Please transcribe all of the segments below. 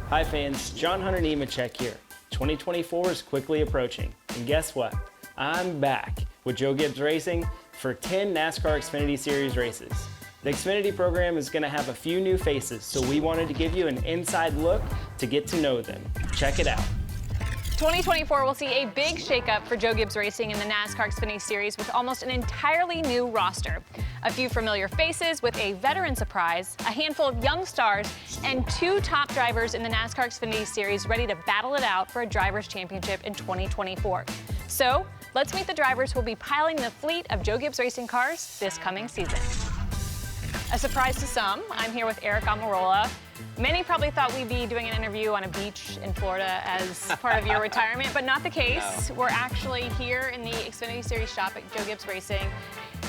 Hi fans, John Hunter Nemechek here. 2024 is quickly approaching, and guess what? I'm back with Joe Gibbs Racing for 10 NASCAR Xfinity Series races. The Xfinity program is going to have a few new faces, so we wanted to give you an inside look to get to know them. Check it out. 2024 will see a big shakeup for Joe Gibbs Racing in the NASCAR Xfinity Series with almost an entirely new roster. A few familiar faces with a veteran surprise, a handful of young stars, and 2 top drivers in the NASCAR Xfinity Series ready to battle it out for a driver's championship in 2024. So, let's meet the drivers who will be piloting the fleet of Joe Gibbs Racing cars this coming season. A surprise to some, I'm here with Amola. Many probably thought we'd be doing an interview on a beach in Florida as part of your retirement, but not the case. No. We're actually here in the Xfinity Series shop at Joe Gibbs Racing,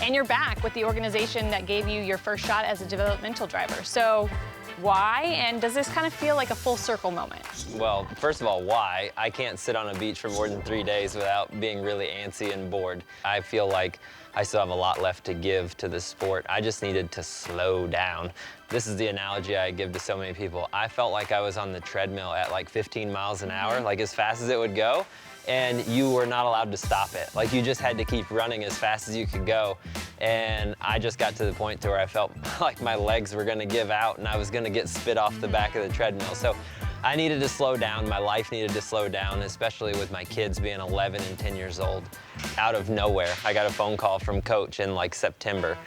and you're back with the organization that gave you your first shot as a developmental driver. So why, and does this kind of feel like a full circle moment? Well, first of all, why? I can't sit on a beach for more than 3 days without being really antsy and bored. I feel like I still have a lot left to give to the sport. I just needed to slow down. This is the analogy I give to so many people. I felt like I was on the treadmill at like 15 miles an hour, like as fast as it would go, and you were not allowed to stop it. Like you just had to keep running as fast as you could go. And I just got to the point to where I felt like my legs were gonna give out and I was gonna get spit off the back of the treadmill. So I needed to slow down, my life needed to slow down, especially with my kids being 11 and 10 years old. Out of nowhere, I got a phone call from Coach in like September,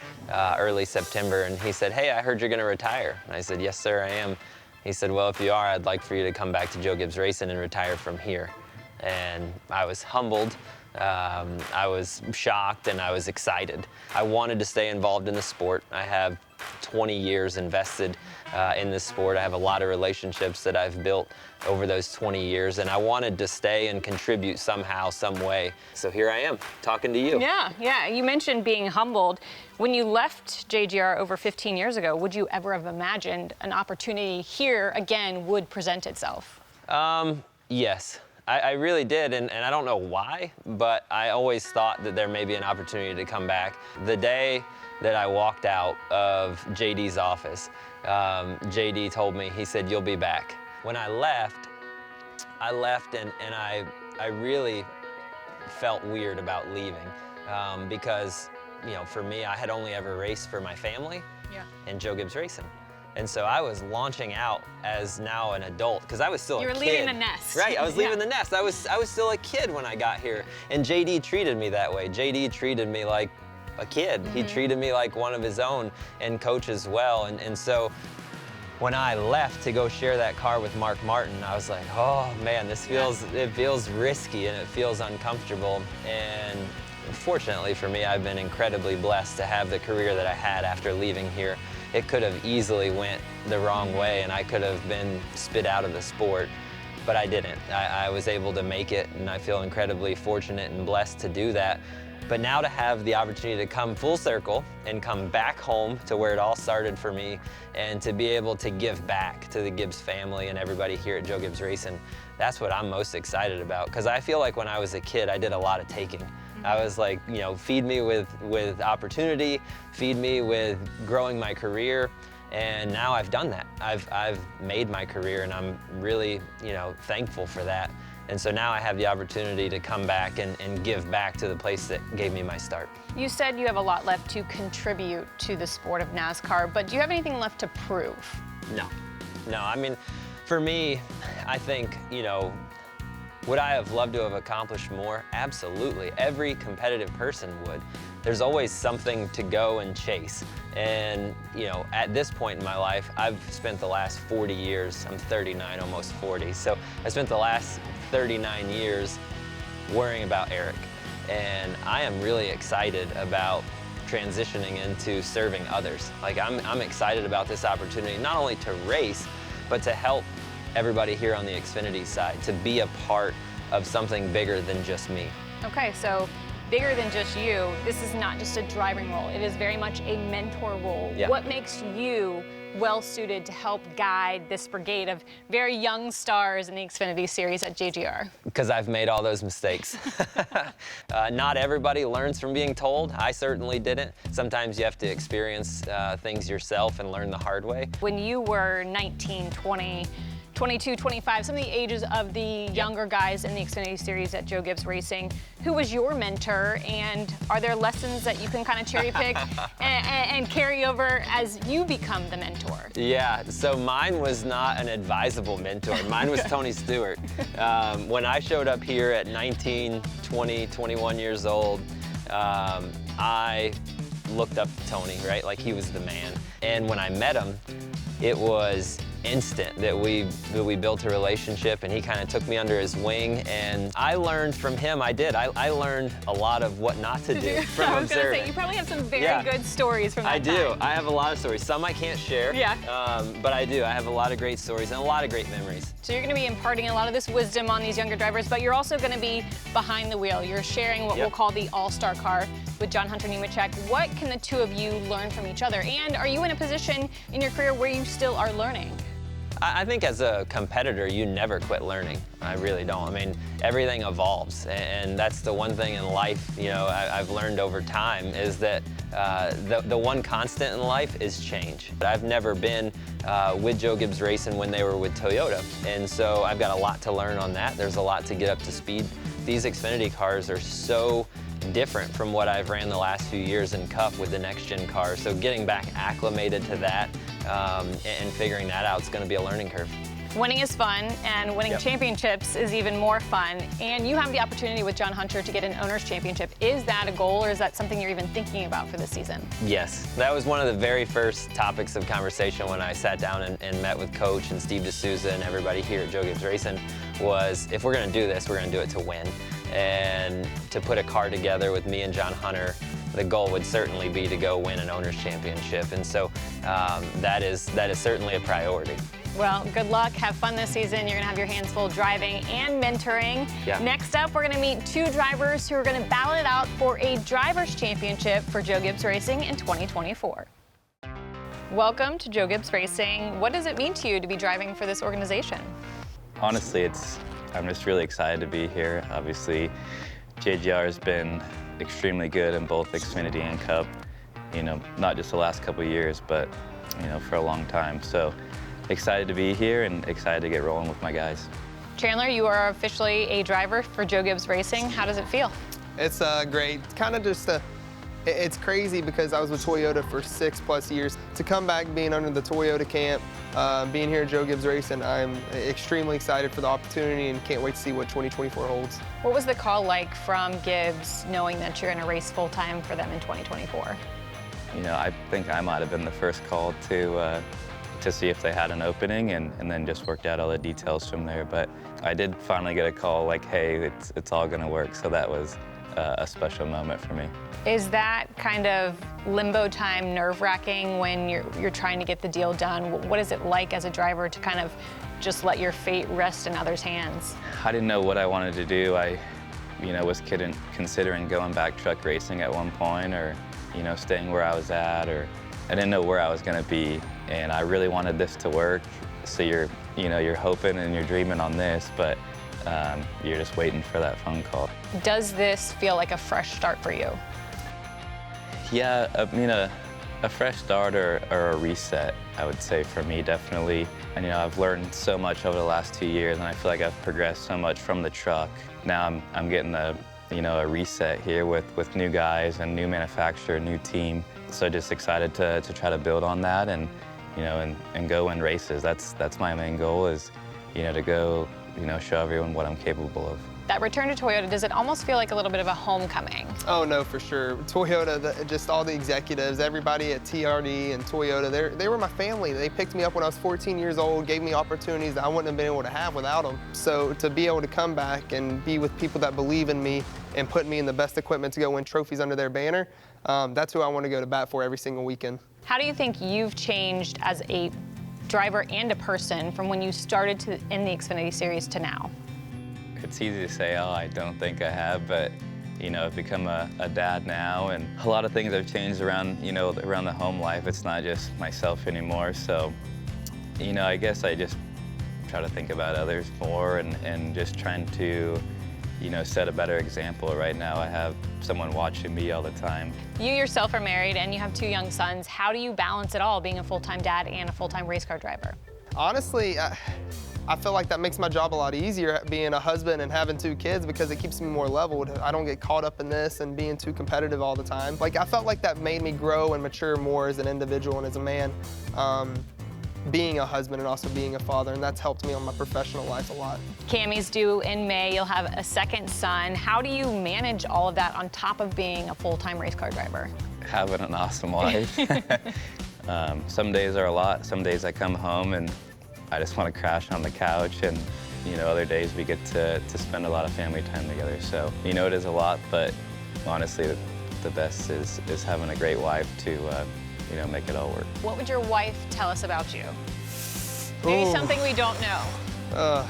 early September, and he said, "Hey, I heard you're gonna retire." And I said, "Yes, sir, I am." He said, "Well, if you are, I'd like for you to come back to Joe Gibbs Racing and retire from here." And I was humbled, I was shocked, and I was excited. I wanted to stay involved in the sport. I have 20 years invested in this sport. I have a lot of relationships that I've built over those 20 years, and I wanted to stay and contribute somehow, some way. So here I am, talking to you. Yeah, you mentioned being humbled. When you left JGR over 15 years ago, would you ever have imagined an opportunity here again would present itself? Yes. I really did, and I don't know why, but I always thought that there may be an opportunity to come back. The day that I walked out of JD's office, JD told me, he said, "You'll be back." When I left and I really felt weird about leaving because, you know, for me, I had only ever raced for my family and Joe Gibbs Racing. And so I was launching out as now an adult, because I was still a kid. You were leaving the nest. Right, I was leaving the nest. I was still a kid when I got here. And JD treated me that way. JD treated me like a kid. He treated me like one of his own, and Coach as well. And so when I left to go share that car with Mark Martin, I was like, oh man, it feels risky and it feels uncomfortable. And fortunately for me, I've been incredibly blessed to have the career that I had after leaving here. It could have easily went the wrong way and I could have been spit out of the sport, but I didn't. I was able to make it, and I feel incredibly fortunate and blessed to do that. But now to have the opportunity to come full circle and come back home to where it all started for me, and to be able to give back to the Gibbs family and everybody here at Joe Gibbs Racing, that's what I'm most excited about. Because I feel like when I was a kid, I did a lot of taking. I was like, you know, feed me with opportunity, feed me with growing my career, and now I've done that. I've made my career, and I'm really, you know, thankful for that. And so now I have the opportunity to come back and give back to the place that gave me my start. You said you have a lot left to contribute to the sport of NASCAR, but do you have anything left to prove? No, I mean, for me, I think, you know, would I have loved to have accomplished more? Absolutely. Every competitive person would. There's always something to go and chase. And, you know, at this point in my life, I've spent the last 40 years, I'm 39, almost 40, so I spent the last 39 years worrying about Eric. And I am really excited about transitioning into serving others. Like, I'm excited about this opportunity, not only to race, but to help everybody here on the Xfinity side, to be a part of something bigger than just me. Okay, so bigger than just you, this is not just a driving role, it is very much a mentor role. Yeah. What makes you well suited to help guide this brigade of very young stars in the Xfinity Series at JGR? Because I've made all those mistakes. Not everybody learns from being told. I certainly didn't. Sometimes you have to experience things yourself and learn the hard way. When you were 19, 20, 22, 25, some of the ages of the younger guys in the Xfinity Series at Joe Gibbs Racing. Who was your mentor, and are there lessons that you can kind of cherry pick and carry over as you become the mentor? Yeah, so mine was not an advisable mentor. Mine was Tony Stewart. When I showed up here at 19, 20, 21 years old, I looked up to Tony, right? Like, he was the man. And when I met him, it was instant that we built a relationship, and he kind of took me under his wing, and I learned from him. I learned a lot of what not to do from I was going to observing. say, you probably have some very good stories from that I do. time. I have a lot of stories. Some I can't share, but I do. I have a lot of great stories and a lot of great memories. So you're going to be imparting a lot of this wisdom on these younger drivers, but you're also going to be behind the wheel. You're sharing what we'll call the all-star car with John Hunter Nemechek. What can the two of you learn from each other? And are you in a position in your career where you still are learning? I think as a competitor, you never quit learning. I really don't. I mean, everything evolves, and that's the one thing in life, you know, I've learned over time is that the one constant in life is change. But I've never been with Joe Gibbs Racing when they were with Toyota, and so I've got a lot to learn on that. There's a lot to get up to speed. These Xfinity cars are so different from what I've ran the last few years in Cup with the next-gen cars. So getting back acclimated to that and figuring that out is going to be a learning curve. Winning is fun, and winning championships is even more fun. And you have the opportunity with John Hunter to get an owner's championship. Is that a goal, or is that something you're even thinking about for this season? Yes, that was one of the very first topics of conversation when I sat down and met with Coach and Steve D'Souza and everybody here at Joe Gibbs Racing, was if we're going to do this, we're going to do it to win. And to put a car together with me and John Hunter, the goal would certainly be to go win an owner's championship. And so that is certainly a priority. Well, good luck. Have fun this season. You're going to have your hands full driving and mentoring. Yeah. Next up, we're going to meet two drivers who are going to battle it out for a driver's championship for Joe Gibbs Racing in 2024. Welcome to Joe Gibbs Racing. What does it mean to you to be driving for this organization? Honestly, I'm just really excited to be here. Obviously, JGR has been extremely good in both Xfinity and Cup, you know, not just the last couple of years, but, you know, for a long time. So excited to be here and excited to get rolling with my guys. Chandler, you are officially a driver for Joe Gibbs Racing. How does it feel? It's great. Kind of just it's crazy because I was with Toyota for 6+ years. To come back being under the Toyota camp, being here at Joe Gibbs Racing, I'm extremely excited for the opportunity and can't wait to see what 2024 holds. What was the call like from Gibbs, knowing that you're going to race full-time for them in 2024? You know, I think I might have been the first call to see if they had an opening, and then just worked out all the details from there. But I did finally get a call like, hey, it's all going to work. So that was a special moment for me. Is that kind of limbo time nerve-wracking when you're trying to get the deal done? What is it like as a driver to kind of just let your fate rest in others' hands? I didn't know what I wanted to do. I, you know, was considering going back truck racing at one point, or, you know, staying where I was at, or I didn't know where I was going to be, and I really wanted this to work. So you're hoping and you're dreaming on this, but you're just waiting for that phone call. Does this feel like a fresh start for you? Yeah, I mean, a fresh start or a reset, I would say, for me, definitely. And, you know, I've learned so much over the last 2 years, and I feel like I've progressed so much from the truck. Now I'm getting a reset here with new guys and new manufacturer, new team. So just excited to try to build on that and, you know, and go win races. That's my main goal, is, you know, to go, you know, show everyone what I'm capable of. That return to Toyota, does it almost feel like a little bit of a homecoming? Oh, no, for sure. Toyota, just all the executives, everybody at TRD and Toyota, they were my family. They picked me up when I was 14 years old, gave me opportunities that I wouldn't have been able to have without them. So to be able to come back and be with people that believe in me and put me in the best equipment to go win trophies under their banner, that's who I want to go to bat for every single weekend. How do you think you've changed as a driver and a person from when you started in the Xfinity Series to now? It's easy to say, oh, I don't think I have, but, you know, I've become a dad now, and a lot of things have changed around, you know, around the home life. It's not just myself anymore, so, you know, I guess I just try to think about others more and just trying to, you know, set a better example. Right now I have someone watching me all the time. You yourself are married and you have 2 young sons. How do you balance it all, being a full-time dad and a full-time race car driver? Honestly, I feel like that makes my job a lot easier, being a husband and having 2 kids, because it keeps me more leveled. I don't get caught up in this and being too competitive all the time. Like, I felt like that made me grow and mature more as an individual and as a man, being a husband and also being a father, and that's helped me on my professional life a lot. Cammie's due in May. You'll have a second son. How do you manage all of that on top of being a full-time race car driver? Having an awesome life. Some days are a lot. Some days I come home and I just want to crash on the couch, and other days we get to spend a lot of family time together. So it is a lot, but honestly, the best is having a great wife to make it all work. What would your wife tell us about you? Maybe something we don't know.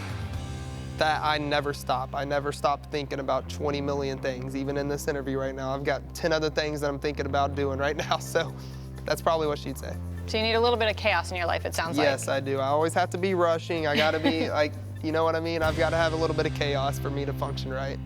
That I never stop. I never stop thinking about 20 million things, even in this interview right now. I've got 10 other things that I'm thinking about doing right now, so that's probably what she'd say. So you need a little bit of chaos in your life, it sounds like. Yes, I do. I always have to be rushing. I gotta be like, you know what I mean? I've gotta have a little bit of chaos for me to function right.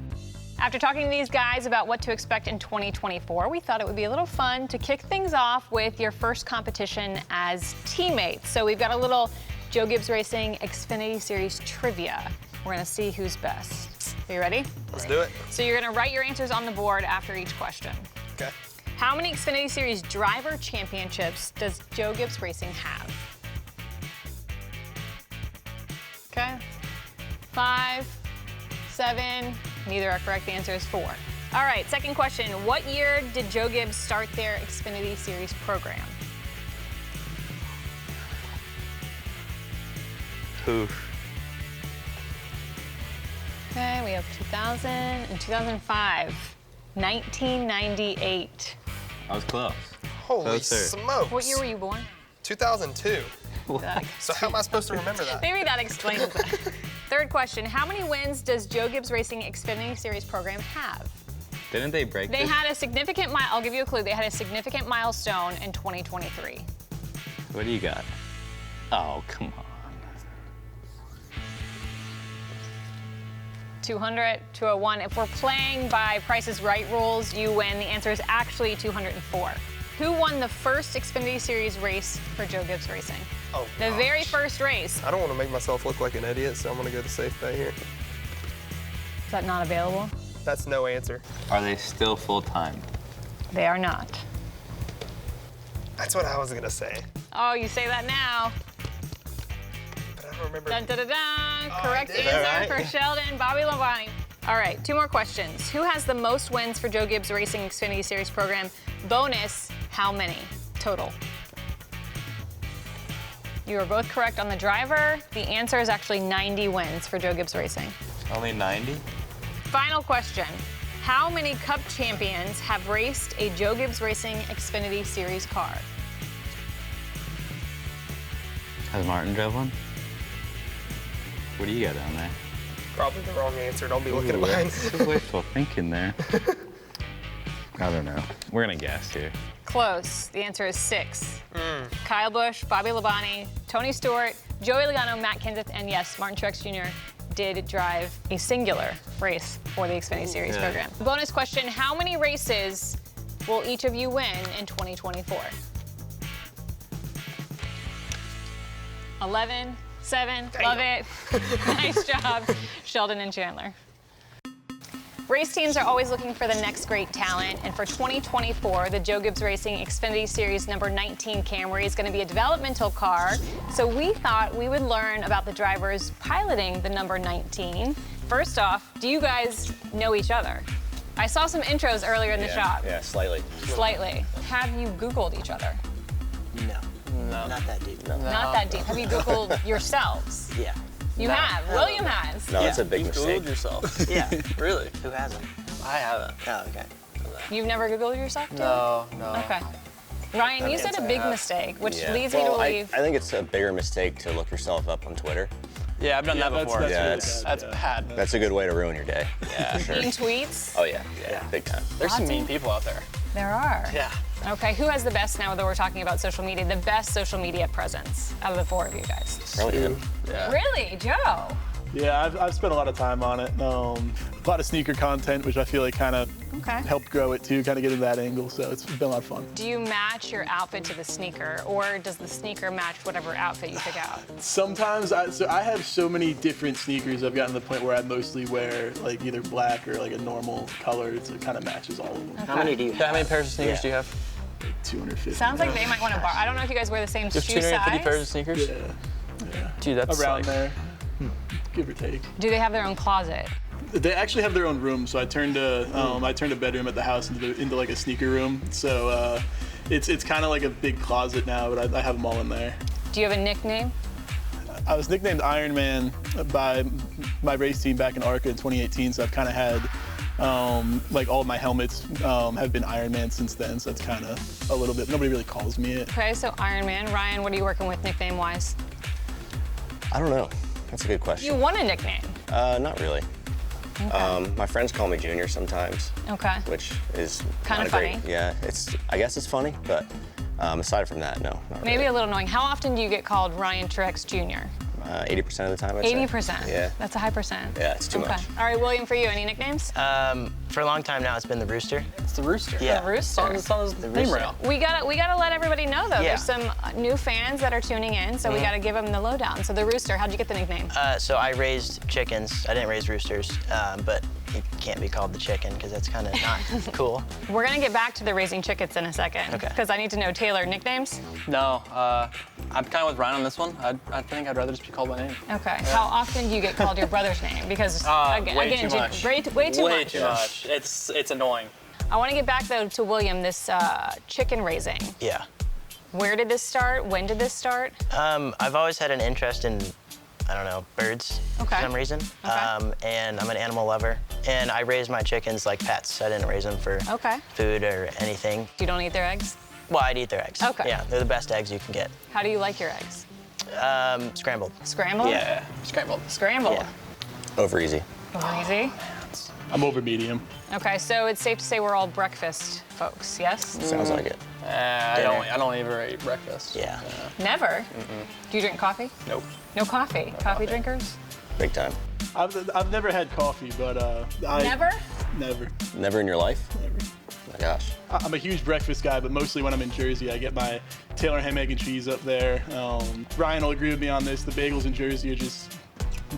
After talking to these guys about what to expect in 2024, we thought it would be a little fun to kick things off with your first competition as teammates. So we've got a little Joe Gibbs Racing Xfinity Series trivia. We're gonna see who's best. Are you ready? Let's do it. So you're gonna write your answers on the board after each question. Okay. How many Xfinity Series driver championships does Joe Gibbs Racing have? Okay. 5, 7, neither are correct. The answer is 4. All right, second question. What year did Joe Gibbs start their Xfinity Series program? Oof. Okay, we have 2000 and 2005. 1998. I was close. Holy Closer. smokes. What year were you born? 2002. So how am I supposed to remember that? Maybe that explains it. Third question. How many wins does Joe Gibbs Racing Xfinity Series program have? Didn't they break They this? had a significant I'll give you a clue. They had a significant milestone in 2023. What do you got? Oh, come on. 200, 201. If we're playing by Price is Right rules, you win. The answer is actually 204. Who won the first Xfinity Series race for Joe Gibbs Racing? Oh, The very first race. I don't want to make myself look like an idiot, so I'm going to go the safe bet here. Is that not available? That's no answer. Are they still full-time? They are not. That's what I was going to say. Oh, you say that now. But I don't remember. Dun, dun, dun, dun. Oh, Correct I did. answer All right. for Sheldon, Bobby Labonte. All right, 2 more questions. Who has the most wins for Joe Gibbs Racing Xfinity Series program? Bonus, how many total? You are both correct on the driver. The answer is actually 90 wins for Joe Gibbs Racing. Only 90? Final question. How many Cup champions have raced a Joe Gibbs Racing Xfinity Series car? Has Martin drove one? What do you got down there? Probably the wrong answer. Don't be looking at mine. Wishful thinking there. I don't know. We're gonna guess here. Close. The answer is 6. Kyle Busch, Bobby Labonte, Tony Stewart, Joey Logano, Matt Kenseth, and yes, Martin Truex Jr. did drive a singular race for the Xfinity Series program. Bonus question, how many races will each of you win in 2024? 11, 7, love it. Nice job, Sheldon and Chandler. Race teams are always looking for the next great talent, and for 2024, the Joe Gibbs Racing Xfinity Series number 19 Camry is going to be a developmental car. So we thought we would learn about the drivers piloting the number 19. First off, do you guys know each other? I saw some intros earlier in the shop. Yeah, slightly. Slightly. Have you Googled each other? No, not that deep. No. Not that deep. Have you Googled yourselves? Yeah. You have. William has. No, that's a big mistake. Googled yourself. Yeah. Really? Who hasn't? I haven't. Oh, okay. You've never Googled yourself? Tim? No. Okay. Ryan, you said a big mistake, which leads me to believe. I think it's a bigger mistake to look yourself up on Twitter. Yeah, I've done that before. That's bad. That's a good way to ruin your day. Yeah. For sure. Mean tweets? Oh yeah, big time. There's some Lots mean of- people out there. There are. Yeah. Okay, who has the best, now that we're talking about social media, the best social media presence out of the 4 of you guys? Probably him. Yeah. Really, Joe? Yeah, I've spent a lot of time on it. A lot of sneaker content, which I feel like kind of helped grow it too, kind of get into that angle. So it's been a lot of fun. Do you match your outfit to the sneaker, or does the sneaker match whatever outfit you pick out? Sometimes, I have so many different sneakers. I've gotten to the point where I mostly wear like either black or like a normal color, so it kind of matches all of them. Okay. How many do you have? How many pairs of sneakers do you have? 250. Sounds like they might want to borrow. I don't know if you guys wear the same shoe size. 250 pairs of sneakers? Yeah. Dude, that's around like, there, give or take. Do they have their own closet? They actually have their own room, so I turned a bedroom at the house into like a sneaker room. So it's kind of like a big closet now, but I have them all in there. Do you have a nickname? I was nicknamed Iron Man by my race team back in ARCA in 2018, so I've kind of had like all of my helmets have been Iron Man since then, so that's kind of a little bit, nobody really calls me it. Okay, so Iron Man. Ryan, what are you working with nickname-wise? I don't know. That's a good question. You want a nickname? Not really. Okay. My friends call me Junior sometimes, Okay. which is Kinda not a great. funny. Yeah, I guess it's funny, but aside from that, no, not Maybe really. a little annoying. How often do you get called Ryan Truex Jr.? 80% of the time, I'd say. 80%? Yeah. That's a high percent. Yeah, it's too much. All right, William, for you, any nicknames? For a long time now, it's been the Rooster. it's the Rooster. Yeah. The Rooster. It's on his name rail. We gotta let everybody know, though. Yeah. There's some new fans that are tuning in, so we gotta give them the lowdown. So the Rooster, how'd you get the nickname? So I raised chickens. I didn't raise roosters, but it can't be called the chicken because that's kind of not cool. We're gonna get back to the raising chickens in a second, Okay. because I need to know, Taylor, nicknames? No, I'm kind of with Ryan on this one. I think I'd rather just be called by name. Okay. How often do you get called your brother's name? Because Way again, too much. way too Way much. too much. It's annoying. I want to get back though to William. This chicken raising. Yeah. Where did this start? When did this start? I've always had an interest in, I don't know, birds Okay. for some reason. Okay. And I'm an animal lover. And I raise my chickens like pets. I didn't raise them for Okay. food or anything. You don't eat their eggs? Well, I'd eat their eggs. Okay. Yeah, they're the best eggs you can get. How do you like your eggs? Scrambled. Scrambled? Yeah, scrambled. Scrambled. Yeah. Over easy. Over easy. I'm over medium. Okay, so it's safe to say we're all breakfast folks, yes? Sounds like it. I don't ever eat breakfast. Yeah. Never? Do you drink coffee? Nope. No coffee? Coffee drinkers? Big time. I've never had coffee, but Never? Never. Never in your life? Never. Oh my gosh. I'm a huge breakfast guy, but mostly when I'm in Jersey, I get my Taylor ham, egg, and cheese up there. Ryan will agree with me on this. The bagels in Jersey are just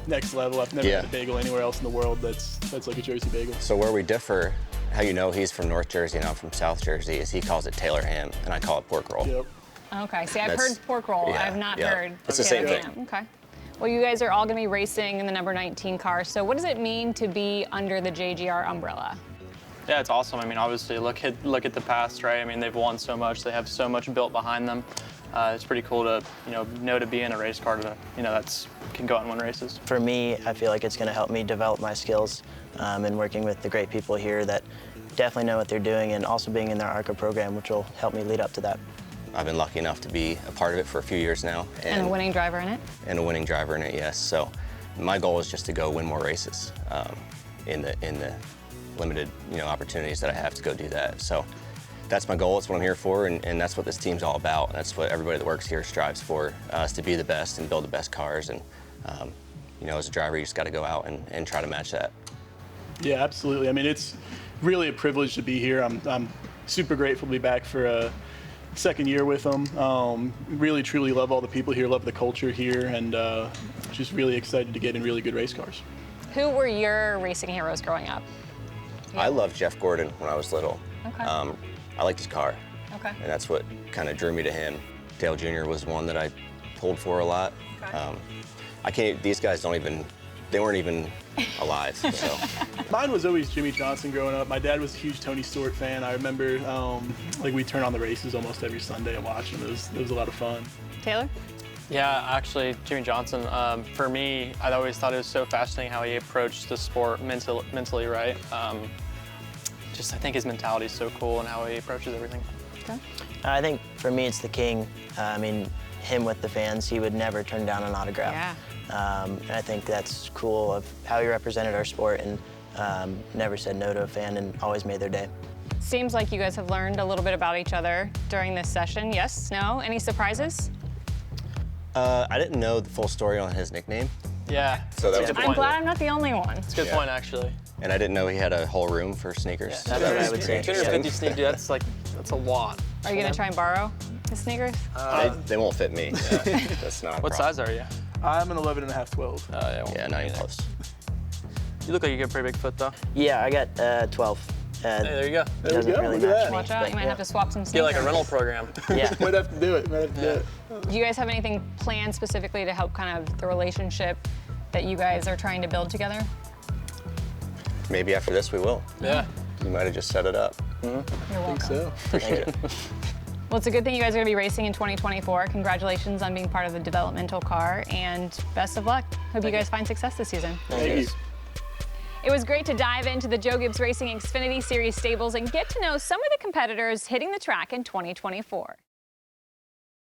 next level. I've never had a bagel anywhere else in the world that's like a Jersey bagel. So where we differ, how you know he's from North Jersey and I'm from South Jersey, is he calls it Taylor ham and I call it pork roll. Yep. Okay, see, I've That's- heard pork roll. yeah, I've not yeah. heard It's the Taylor same ham. thing. Okay. Well, you guys are all going to be racing in the number 19 car. So what does it mean to be under the JGR umbrella? Yeah, it's awesome. I mean, obviously, look at the past, right? I mean, they've won so much. They have so much built behind them. It's pretty cool to, know to be in a race car to, can go out and win races. For me, I feel like it's going to help me develop my skills and working with the great people here that definitely know what they're doing, and also being in their ARCA program, which will help me lead up to that. I've been lucky enough to be a part of it for a few years now. And a winning driver in it? And a winning driver in it, yes. So my goal is just to go win more races in the limited opportunities that I have to go do that. So that's my goal. It's what I'm here for, and that's what this team's all about. That's what everybody that works here strives for, is to be the best and build the best cars. And as a driver, you just got to go out and try to match that. Yeah, absolutely. I mean, it's really a privilege to be here. I'm super grateful to be back for a second year with them. Really, truly love all the people here, love the culture here, and just really excited to get in really good race cars. Who were your racing heroes growing up? I loved Jeff Gordon when I was little. Okay. I liked his car, Okay. and that's what kind of drew me to him. Dale Jr. was one that I pulled for a lot. Okay. These guys they weren't even alive, so. Mine was always Jimmy Johnson growing up. My dad was a huge Tony Stewart fan. I remember, we'd turn on the races almost every Sunday and watch them. It was a lot of fun. Taylor? Yeah, actually, Jimmy Johnson. For me, I always thought it was so fascinating how he approached the sport mentally right. I think his mentality is so cool and how he approaches everything. Okay. I think for me, it's the King. Him with the fans, he would never turn down an autograph. Yeah. And I think that's cool of how he represented our sport and never said no to a fan and always made their day. Seems like you guys have learned a little bit about each other during this session. Yes? No? Any surprises? I didn't know the full story on his nickname, Yeah. So that was Good I'm point. glad I'm not the only one. It's a good Yeah. point, actually. And I didn't know he had a whole room for sneakers. That's what I would say. 250 sneak, dude, that's a lot. Are you gonna try and borrow his sneakers? They won't fit me. Yeah, that's not a What problem. size are you? I'm an 11.5, 12. Yeah, not even close. You look like you got a pretty big foot, though. Yeah, I got 12. Hey, there you go. There we Doesn't go, really look at match that. me. Watch out, but you might yeah. have to swap some sneakers. Get like a rental program. Yeah. Might have to do it. Might have to do it. Do you guys have anything planned specifically to help kind of the relationship that you guys are trying to build together? Maybe after this we will. Yeah. You might have just set it up. You're welcome. So. Appreciate it. Well, it's a good thing you guys are going to be racing in 2024. Congratulations on being part of the developmental car, and best of luck. Hope you guys find success this season. Thank you. It was great to dive into the Joe Gibbs Racing Xfinity Series stables and get to know some of the competitors hitting the track in 2024.